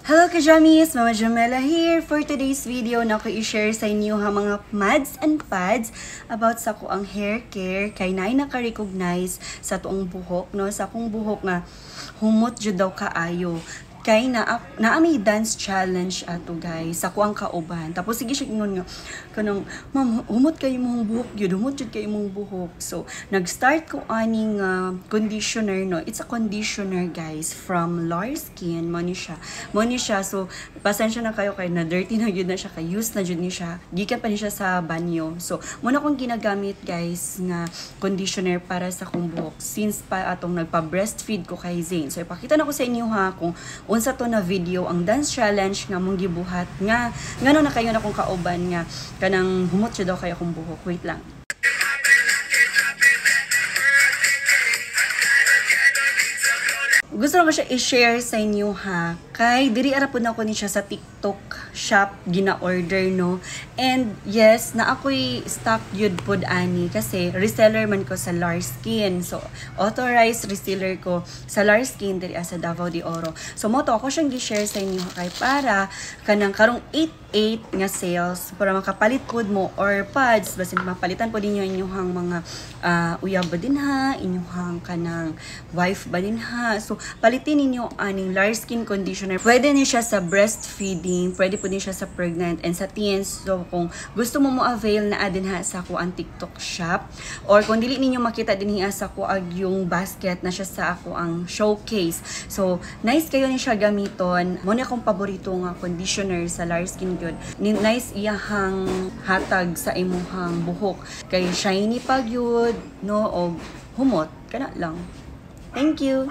Hello Kajamis! Mama Jamela here for today's video na ko i-share sa inyo ha mga mads and pads about sa ko ang hair care kay naay naka-recognize sa tuong buhok no sa akong buhok nga humot jud daw kaayo kay naami dance challenge ato guys sa ko ang kauban tapos sige siya ingon nga kanang ma'am humot kay imong buhok gyud humot jud kay imong buhok so nag-start ko aning conditioner no it's a conditioner guys from Lars Skin mo ni siya so pasensya na kayo kay na dirty na gyud na siya kay use na jud ni siya gikan pa ni siya sa banyo so muna kong ginagamit guys nga conditioner para sa kong buhok since pa atong nagpa-breastfeed ko kay Zane so ipakita na ko sa inyo ha kung unsa to na video ang dance challenge nga mong gibuhat nga ngano na kayo na kong kauban nga kanang humot siya daw kayo akong buhok wait lang. Gusto ko siya i-share sa inyo ha. Kay diri ara pud na ko ni siya sa TikTok shop gina-order no. And yes, na ako'y stock yun pud ani kasi reseller man ko sa Lars Skin. So authorized reseller ko sa Lars Skin diri sa Davao de Oro. So mo to ako siyang gi-share sa inyo kay para kanang karong 8 nga sales para makapalit pud mo or pads basin mapalitan pud ninyo inyong mga uyab ba din ha, inyong kanang wife ba din ha. So palitin ninyo aning Lars Skin conditioner. Pwede ni siya sa breastfeeding, pwede po din siya sa pregnant and sa teens. So kung gusto mo avail na adin ha sa ako ang TikTok shop or kung dili ninyo makita din hiya sa ako ag yung basket na siya sa ako ang showcase. So nice kayo ni siya gamiton. Mo na akong paborito nga conditioner sa Lars Skin gyud. Nice iyahang hatag sa imuhang buhok kay shiny pa gyud no og humot kana lang. Thank you.